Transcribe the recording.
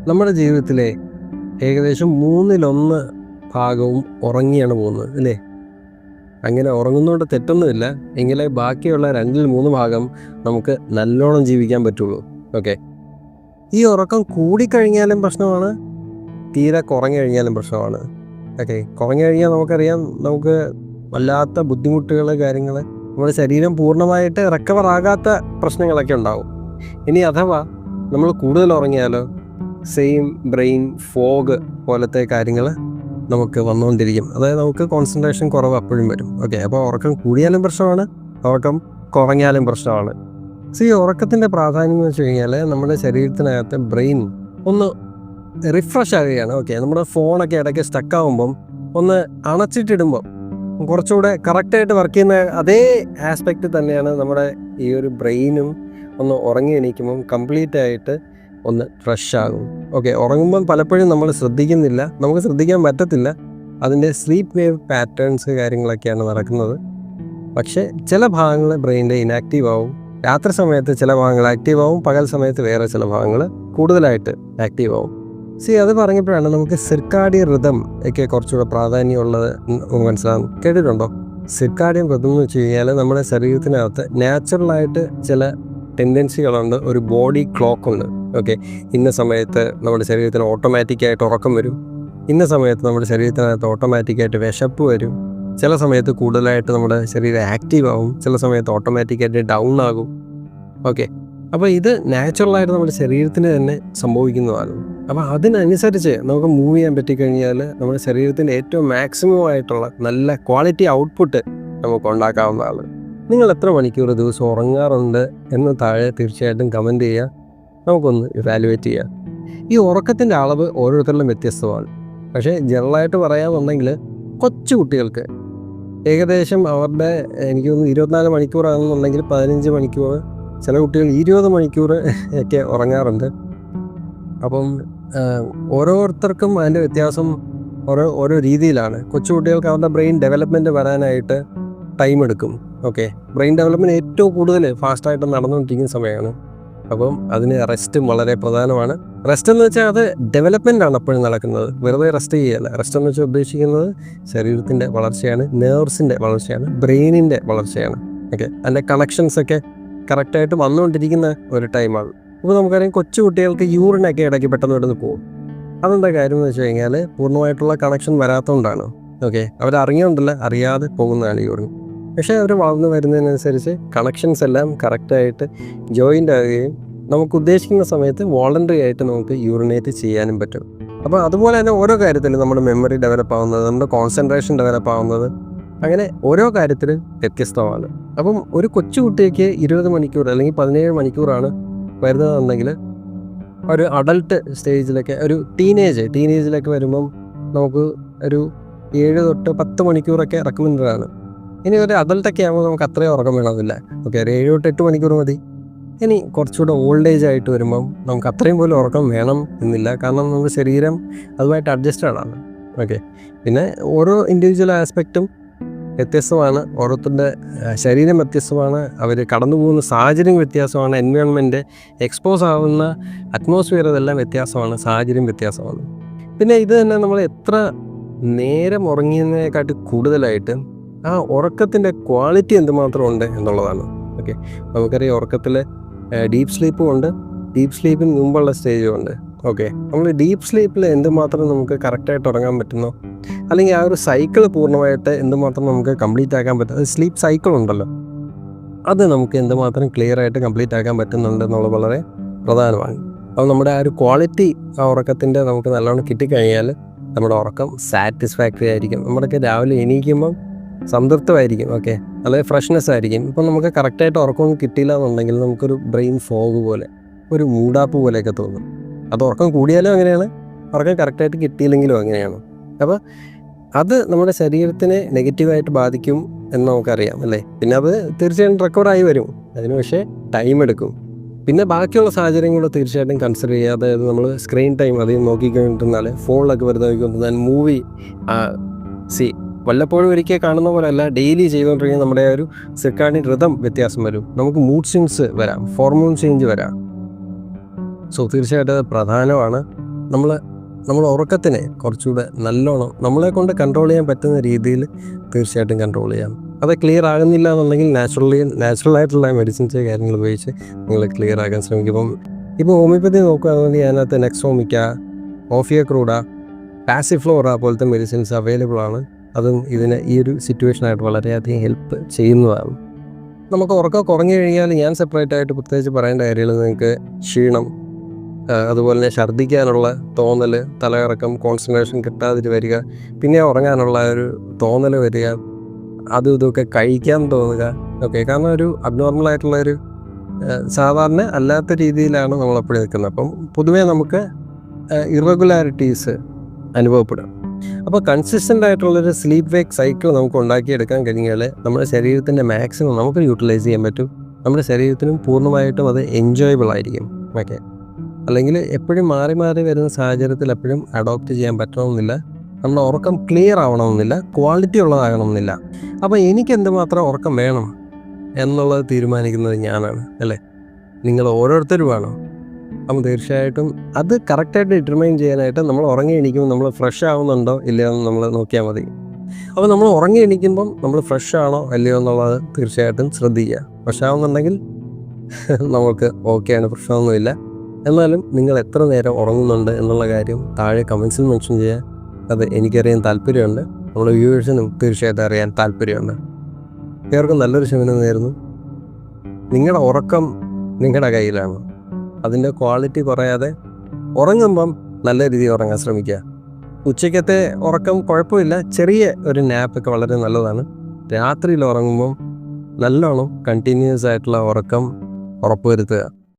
നമ്മുടെ ജീവിതത്തിലെ ഏകദേശം 1/3 ഭാഗവും ഉറങ്ങിയാണ് പോകുന്നത് അല്ലേ? അങ്ങനെ ഉറങ്ങുന്നതുകൊണ്ട് തെറ്റൊന്നുമില്ല. എങ്കിലേ ബാക്കിയുള്ള 2/3 ഭാഗം നമുക്ക് നല്ലോണം ജീവിക്കാൻ പറ്റുള്ളൂ. ഓക്കെ, ഈ ഉറക്കം കൂടിക്കഴിഞ്ഞാലും പ്രശ്നമാണ്, തീരെ കുറഞ്ഞു കഴിഞ്ഞാലും പ്രശ്നമാണ്. ഓക്കെ, കുറഞ്ഞു കഴിഞ്ഞാൽ നമുക്കറിയാം, നമുക്ക് വല്ലാത്ത ബുദ്ധിമുട്ടുകൾ, കാര്യങ്ങൾ, നമ്മുടെ ശരീരം പൂർണ്ണമായിട്ട് റിക്കവർ ആകാത്ത പ്രശ്നങ്ങളൊക്കെ ഉണ്ടാവും. ഇനി അഥവാ നമ്മൾ കൂടുതൽ ഉറങ്ങിയാലോ സെയിം ബ്രെയിൻ ഫോഗ് പോലത്തെ കാര്യങ്ങൾ നമുക്ക് വന്നുകൊണ്ടിരിക്കും. അതായത് നമുക്ക് കോൺസെൻട്രേഷൻ കുറവ് അപ്പോഴും വരും. ഓക്കെ, അപ്പോൾ ഉറക്കം കൂടിയാലും പ്രശ്നമാണ്, ഉറക്കം കുറഞ്ഞാലും പ്രശ്നമാണ്. ഈ ഉറക്കത്തിൻ്റെ പ്രാധാന്യം എന്ന് വെച്ച് കഴിഞ്ഞാൽ നമ്മുടെ ശരീരത്തിനകത്ത് ബ്രെയിൻ ഒന്ന് റിഫ്രഷ് ആകുകയാണ്. ഓക്കെ, നമ്മുടെ ഫോണൊക്കെ ഇടയ്ക്ക് സ്റ്റക്കാവുമ്പം ഒന്ന് അണച്ചിട്ടിടുമ്പം കുറച്ചുകൂടെ കറക്റ്റായിട്ട് വർക്ക് ചെയ്യുന്ന അതേ ആസ്പെക്റ്റ് തന്നെയാണ് നമ്മുടെ ഈ ഒരു ബ്രെയിനും ഒന്ന് ഉറങ്ങി എണീക്കുമ്പം കംപ്ലീറ്റ് ആയിട്ട് ഒന്ന് ഫ്രഷ് ആകും. ഓക്കെ, ഉറങ്ങുമ്പം പലപ്പോഴും നമ്മൾ ശ്രദ്ധിക്കുന്നില്ല, നമുക്ക് ശ്രദ്ധിക്കാൻ പറ്റത്തില്ല, അതിൻ്റെ സ്ലീപ്പ് വേവ് പാറ്റേൺസ് കാര്യങ്ങളൊക്കെയാണ് നടക്കുന്നത്. പക്ഷേ ചില ഭാഗങ്ങൾ ബ്രെയിനിൻ്റെ ഇനാക്റ്റീവ് ആവും. രാത്രി സമയത്ത് ചില ഭാഗങ്ങൾ ആക്റ്റീവ് ആവും, പകൽ സമയത്ത് വേറെ ചില ഭാഗങ്ങൾ കൂടുതലായിട്ട് ആക്റ്റീവ് ആവും. അത് പറഞ്ഞപ്പോഴാണ് നമുക്ക് സിർക്കാഡിയൻ റിതം ഒക്കെ കുറച്ചുകൂടെ പ്രാധാന്യമുള്ളത് മനസ്സിലാകും. കേട്ടിട്ടുണ്ടോ? സിർക്കാഡിയൻ റിതം എന്ന് വെച്ച് കഴിഞ്ഞാൽ നമ്മുടെ ശരീരത്തിനകത്ത് നാച്ചുറലായിട്ട് ചില ടെൻഡൻസികളുണ്ട്, ഒരു ബോഡി ക്ലോക്കുണ്ട്. ഓക്കെ, ഇന്ന സമയത്ത് നമ്മുടെ ശരീരത്തിന് ഓട്ടോമാറ്റിക്കായിട്ട് ഉറക്കം വരും, ഇന്ന സമയത്ത് നമ്മുടെ ശരീരത്തിനകത്ത് ഓട്ടോമാറ്റിക്കായിട്ട് വിശപ്പ് വരും, ചില സമയത്ത് കൂടുതലായിട്ട് നമ്മുടെ ശരീരം ആക്റ്റീവ് ആവും, ചില സമയത്ത് ഓട്ടോമാറ്റിക്കായിട്ട് ഡൗൺ ആകും. ഓക്കെ, അപ്പോൾ ഇത് നാച്ചുറലായിട്ട് നമ്മുടെ ശരീരത്തിന് തന്നെ സംഭവിക്കുന്നതാണ്. അപ്പോൾ അതിനനുസരിച്ച് നമുക്ക് മൂവ് ചെയ്യാൻ പറ്റിക്കഴിഞ്ഞാൽ നമ്മുടെ ശരീരത്തിൻ്റെ ഏറ്റവും മാക്സിമം ആയിട്ടുള്ള നല്ല ക്വാളിറ്റി ഔട്ട്പുട്ട് നമുക്ക് ഉണ്ടാക്കാവുന്നതാണ്. നിങ്ങൾ എത്ര മണിക്കൂർ ദിവസം ഉറങ്ങാറുണ്ട് എന്ന് താഴെ തീർച്ചയായിട്ടും കമൻറ്റ് ചെയ്യുക, നമുക്കൊന്ന് ഇവാലുവേറ്റ് ചെയ്യാം. ഈ ഉറക്കത്തിൻ്റെ അളവ് ഓരോരുത്തരിലും വ്യത്യസ്തമാണ്. പക്ഷേ ജനറലായിട്ട് പറയാമെന്നുണ്ടെങ്കിൽ കൊച്ചു കുട്ടികൾക്ക് ഏകദേശം അവരുടെ എനിക്ക് തോന്നുന്നു 24 മണിക്കൂറാണെന്നുണ്ടെങ്കിൽ 15 മണിക്കൂർ, ചില കുട്ടികൾ 20 മണിക്കൂർ ഒക്കെ ഉറങ്ങാറുണ്ട്. അപ്പം ഓരോരുത്തർക്കും അതിൻ്റെ വ്യത്യാസം ഓരോ രീതിയിലാണ്. കൊച്ചു കുട്ടികൾക്ക് അവരുടെ ബ്രെയിൻ ഡെവലപ്മെൻറ്റ് വരാനായിട്ട് ടൈം എടുക്കും. ഓക്കെ, ബ്രെയിൻ ഡെവലപ്മെൻറ്റ് ഏറ്റവും കൂടുതൽ ഫാസ്റ്റായിട്ട് നടന്നുകൊണ്ടിരിക്കുന്ന സമയമാണ്. അപ്പം അതിന് റെസ്റ്റും വളരെ പ്രധാനമാണ്. റെസ്റ്റ് എന്ന് വെച്ചാൽ അത് ഡെവലപ്മെൻ്റാണ് എപ്പോഴും നടക്കുന്നത്, വെറുതെ റെസ്റ്റ് ചെയ്യുകയല്ല. റെസ്റ്റ് എന്ന് വെച്ചാൽ ഉദ്ദേശിക്കുന്നത് ശരീരത്തിൻ്റെ വളർച്ചയാണ്, നെർവ്സിൻ്റെ വളർച്ചയാണ്, ബ്രെയിനിൻ്റെ വളർച്ചയാണ്. ഓക്കെ, അതിൻ്റെ കണക്ഷൻസൊക്കെ കറക്റ്റായിട്ട് വന്നുകൊണ്ടിരിക്കുന്ന ഒരു ടൈമാണ്. അപ്പോൾ നമുക്കറിയാം കൊച്ചു കുട്ടികൾക്ക് യൂറിനൊക്കെ ഇടയ്ക്ക് പെട്ടെന്ന് പെട്ടെന്ന് പോകും. അതെന്താ കാര്യം എന്ന് വെച്ച് കഴിഞ്ഞാൽ പൂർണ്ണമായിട്ടുള്ള കണക്ഷൻ വരാത്തതുകൊണ്ടാണ്. ഓക്കെ, അവരറിയുന്നുണ്ടല്ല, അറിയാതെ പോകുന്നതാണ് യൂറിൻ. പക്ഷേ അവർ വളർന്നു വരുന്നതിനനുസരിച്ച് കണക്ഷൻസ് എല്ലാം കറക്റ്റായിട്ട് ജോയിൻ്റ് ആവുകയും നമുക്ക് ഉദ്ദേശിക്കുന്ന സമയത്ത് വോളണ്ടറി ആയിട്ട് നമുക്ക് യൂറിനേറ്റ് ചെയ്യാനും പറ്റും. അപ്പോൾ അതുപോലെ തന്നെ ഓരോ കാര്യത്തിലും നമ്മുടെ മെമ്മറി ഡെവലപ്പ് ആവുന്നത്, നമ്മുടെ കോൺസെൻട്രേഷൻ ഡെവലപ്പ് ആവുന്നത്, അങ്ങനെ ഓരോ കാര്യത്തിലും വ്യത്യസ്തമാണ്. അപ്പം ഒരു കൊച്ചു കുട്ടിക്ക് 20 മണിക്കൂർ അല്ലെങ്കിൽ 17 മണിക്കൂറാണ് വരുന്നതെന്നുണ്ടെങ്കിൽ ഒരു അഡൾട്ട് സ്റ്റേജിലൊക്കെ, ഒരു ടീനേജിലൊക്കെ വരുമ്പം നമുക്ക് ഒരു 7 തൊട്ട് 10 മണിക്കൂറൊക്കെ റെക്കമെൻഡഡ് ആണ്. ഇനി ഒരു അഡൾട്ടൊക്കെ ആകുമ്പോൾ നമുക്ക് അത്രയും ഉറക്കം വേണമെന്നില്ല. ഓക്കെ, ഒരു 7 തൊട്ട് 8 മണിക്കൂർ മതി. ഇനി കുറച്ചുകൂടെ ഓൾഡ് ഏജ് ആയിട്ട് വരുമ്പം നമുക്ക് അത്രയും പോലും ഉറക്കം വേണം എന്നില്ല, കാരണം നമ്മുടെ ശരീരം അതുമായിട്ട് അഡ്ജസ്റ്റഡ് ആണ്. ഓക്കെ, പിന്നെ ഓരോ ഇൻഡിവിജ്വൽ ആസ്പെക്റ്റും വ്യത്യസ്തമാണ്, ഓരോരുത്തരുടെ ശരീരം വ്യത്യസ്തമാണ്, അവർ കടന്നു പോകുന്ന സാഹചര്യം വ്യത്യാസമാണ്, എൻവയോൺമെൻറ്റ്, എക്സ്പോസ് ആവുന്ന അറ്റ്മോസ്ഫിയർ, ഇതെല്ലാം വ്യത്യാസമാണ്, സാഹചര്യം വ്യത്യാസമാണ്. പിന്നെ ഇത് തന്നെ നമ്മൾ എത്ര നേരം ഉറങ്ങിയതിനെക്കാട്ടി കൂടുതലായിട്ട് ആ ഉറക്കത്തിൻ്റെ ക്വാളിറ്റി എന്തുമാത്രം ഉണ്ട് എന്നുള്ളതാണ്. ഓക്കെ, നമുക്കറിയാം ഉറക്കത്തിൽ ഡീപ്പ് സ്ലീപ്പും ഉണ്ട്, ഡീപ്പ് സ്ലീപ്പിന് മുമ്പുള്ള സ്റ്റേജും ഉണ്ട്. ഓക്കെ, നമ്മൾ ഡീപ്പ് സ്ലീപ്പിൽ എന്തുമാത്രം നമുക്ക് കറക്റ്റായിട്ട് ഉറങ്ങാൻ പറ്റുന്നോ, അല്ലെങ്കിൽ ആ ഒരു സൈക്കിൾ പൂർണ്ണമായിട്ട് എന്തുമാത്രം നമുക്ക് കംപ്ലീറ്റ് ആക്കാൻ പറ്റും, സ്ലീപ്പ് സൈക്കിൾ ഉണ്ടല്ലോ, അത് നമുക്ക് എന്തുമാത്രം ക്ലിയർ ആയിട്ട് കംപ്ലീറ്റ് ആക്കാൻ പറ്റുന്നുണ്ട് എന്നുള്ളത് വളരെ പ്രധാനമാണ്. അപ്പോൾ നമ്മുടെ ആ ഒരു ക്വാളിറ്റി ആ ഉറക്കത്തിൻ്റെ നമുക്ക് നല്ലോണം കിട്ടിക്കഴിഞ്ഞാൽ നമ്മുടെ ഉറക്കം സാറ്റിസ്ഫാക്ടറി ആയിരിക്കും. നമ്മുടെയൊക്കെ രാവിലെ എണീക്കുമ്പം സംതൃപ്തമായിരിക്കും. ഓക്കെ, അല്ലെങ്കിൽ ഫ്രഷ്നെസ് ആയിരിക്കും. ഇപ്പം നമുക്ക് കറക്റ്റായിട്ട് ഉറക്കമൊന്നും കിട്ടിയില്ല എന്നുണ്ടെങ്കിൽ നമുക്കൊരു ബ്രെയിൻ ഫോഗ് പോലെ, ഒരു മൂടാപ്പ് പോലെയൊക്കെ തോന്നും. അത് ഉറക്കം കൂടിയാലും അങ്ങനെയാണ്, ഉറക്കം കറക്റ്റായിട്ട് കിട്ടിയില്ലെങ്കിലും അങ്ങനെയാണ്. അപ്പോൾ അത് നമ്മുടെ ശരീരത്തിനെ നെഗറ്റീവായിട്ട് ബാധിക്കും എന്ന് നമുക്കറിയാം അല്ലേ. പിന്നെ അത് തീർച്ചയായിട്ടും റിക്കവറായി വരും, അതിന് പക്ഷേ ടൈം എടുക്കും. പിന്നെ ബാക്കിയുള്ള സാഹചര്യങ്ങൾ തീർച്ചയായിട്ടും കൺസിഡർ ചെയ്യുക. അതായത് നമ്മൾ സ്ക്രീൻ ടൈം അധികം നോക്കിക്കൊണ്ടിരുന്നാൽ, ഫോണിലൊക്കെ വെറുതെ നോക്കിക്കൊണ്ടിരുന്നാൽ, മൂവി വല്ലപ്പോഴും ഒരിക്കൽ കാണുന്ന പോലെ അല്ല, ഡെയിലി ചെയ്തുകൊണ്ടിരിക്കുന്ന നമ്മുടെ ഒരു സിർക്കാഡിയൻ റിതം വ്യത്യാസം വരും, നമുക്ക് മൂഡ് സ്വിങ്സ് വരാം, ഹോർമോൺ ചേഞ്ച് വരാം. തീർച്ചയായിട്ടും അത് പ്രധാനമാണ്. നമ്മൾ ഉറക്കത്തിനെ കുറച്ചുകൂടെ നല്ലോണം നമ്മളെ കൊണ്ട് കൺട്രോൾ ചെയ്യാൻ പറ്റുന്ന രീതിയിൽ തീർച്ചയായിട്ടും കൺട്രോൾ ചെയ്യാം. അത് ക്ലിയർ ആകുന്നില്ല എന്നുണ്ടെങ്കിൽ നാച്ചുറലായിട്ടുള്ള മെഡിസിൻസ് കാര്യങ്ങൾ ഉപയോഗിച്ച് നിങ്ങൾ ക്ലിയർ ആക്കാൻ ശ്രമിക്കും. ഇപ്പോൾ ഹോമിയോപ്പതി നോക്കുകയാണെങ്കിൽ അതിനകത്ത് നെക്സോമിക്ക, ഓഫിയക്രൂഡ, പാസിഫ്ലോറ പോലത്തെ മെഡിസിൻസ് അവൈലബിൾ ആണ്. അതും ഈ ഒരു സിറ്റുവേഷനായിട്ട് വളരെയധികം ഹെൽപ്പ് ചെയ്യുന്നതാണ്. നമുക്ക് ഉറക്കം കുറഞ്ഞു കഴിഞ്ഞാൽ ഞാൻ സെപ്പറേറ്റ് ആയിട്ട് പ്രത്യേകിച്ച് പറയേണ്ട കാര്യങ്ങൾ, നിങ്ങൾക്ക് ക്ഷീണം, അതുപോലെ തന്നെ ഛർദ്ദിക്കാനുള്ള തോന്നൽ, തലകറക്കം, കോൺസെൻട്രേഷൻ കിട്ടാതിട്ട് വരിക, പിന്നെ ഉറങ്ങാനുള്ള ഒരു തോന്നൽ വരിക, അതും ഇതൊക്കെ കഴിക്കാൻ തോന്നുക, ഓക്കെ. കാരണം ഒരു അബ്നോർമലായിട്ടുള്ളൊരു സാധാരണ അല്ലാത്ത രീതിയിലാണ് നമ്മളെപ്പോഴും നിൽക്കുന്നത്. അപ്പം പൊതുവേ നമുക്ക് ഇറഗുലാരിറ്റീസ് അനുഭവപ്പെടും. അപ്പോൾ കൺസിസ്റ്റൻ്റ് ആയിട്ടുള്ളൊരു സ്ലീപ്പ് വേക്ക് സൈക്കിൾ നമുക്ക് ഉണ്ടാക്കിയെടുക്കാൻ കഴിഞ്ഞാൽ നമ്മുടെ ശരീരത്തിൻ്റെ മാക്സിമം നമുക്ക് യൂട്ടിലൈസ് ചെയ്യാൻ പറ്റും. നമ്മുടെ ശരീരത്തിനും പൂർണ്ണമായിട്ടും അത് എൻജോയബിൾ ആയിരിക്കും, ഓക്കെ. അല്ലെങ്കിൽ എപ്പോഴും മാറി മാറി വരുന്ന സാഹചര്യത്തിൽ എപ്പോഴും അഡോപ്റ്റ് ചെയ്യാൻ പറ്റണമെന്നില്ല. നമ്മുടെ ഉറക്കം ക്ലിയർ ആവണമെന്നില്ല, ക്വാളിറ്റി ഉള്ളതാകണമെന്നില്ല. അപ്പോൾ എനിക്ക് എന്തുമാത്രം ഉറക്കം വേണം എന്നുള്ളത് തീരുമാനിക്കുന്നത് ഞാനാണ്, അല്ലേ? നിങ്ങൾ ഓരോരുത്തരുമാണ്. അപ്പം തീർച്ചയായിട്ടും അത് കറക്റ്റായിട്ട് ഡിറ്റർമൈൻ ചെയ്യാനായിട്ട് നമ്മൾ ഉറങ്ങി എണീക്കുമ്പോൾ നമ്മൾ ഫ്രഷ് ആവുന്നുണ്ടോ ഇല്ലയോ എന്ന് നമ്മൾ നോക്കിയാൽ മതി. അപ്പോൾ നമ്മൾ ഉറങ്ങി എണീക്കുമ്പം നമ്മൾ ഫ്രഷ് ആണോ അല്ലയോ എന്നുള്ളത് തീർച്ചയായിട്ടും ശ്രദ്ധിക്കുക. ഫ്രഷ് ആവുന്നുണ്ടെങ്കിൽ നമുക്ക് ഓക്കെയാണ്, പ്രശ്നമൊന്നുമില്ല. എന്നാലും നിങ്ങൾ എത്ര നേരം ഉറങ്ങുന്നുണ്ട് എന്നുള്ള കാര്യം താഴെ കമൻസിൽ മെൻഷൻ ചെയ്യുക. അത് എനിക്കറിയാൻ താല്പര്യമുണ്ട്, നമ്മുടെ വ്യൂവേഴ്സിനും തീർച്ചയായിട്ടും അറിയാൻ താല്പര്യമുണ്ട്. ഏവർക്കും നല്ലൊരു ശമനം നേരുന്നു. നിങ്ങളുടെ ഉറക്കം നിങ്ങളുടെ കയ്യിലാണ്. അതിൻ്റെ ക്വാളിറ്റി കുറയാതെ ഉറങ്ങുമ്പം നല്ല രീതിയിൽ ഉറങ്ങാൻ ശ്രമിക്കുക. ഉച്ചയ്ക്കത്തെ ഉറക്കം കുഴപ്പമില്ല, ചെറിയ ഒരു നാപ്പൊക്കെ വളരെ നല്ലതാണ്. രാത്രിയിൽ ഉറങ്ങുമ്പം നല്ലോണം കണ്ടിന്യൂസ് ആയിട്ടുള്ള ഉറക്കം ഉറപ്പുവരുത്തുക.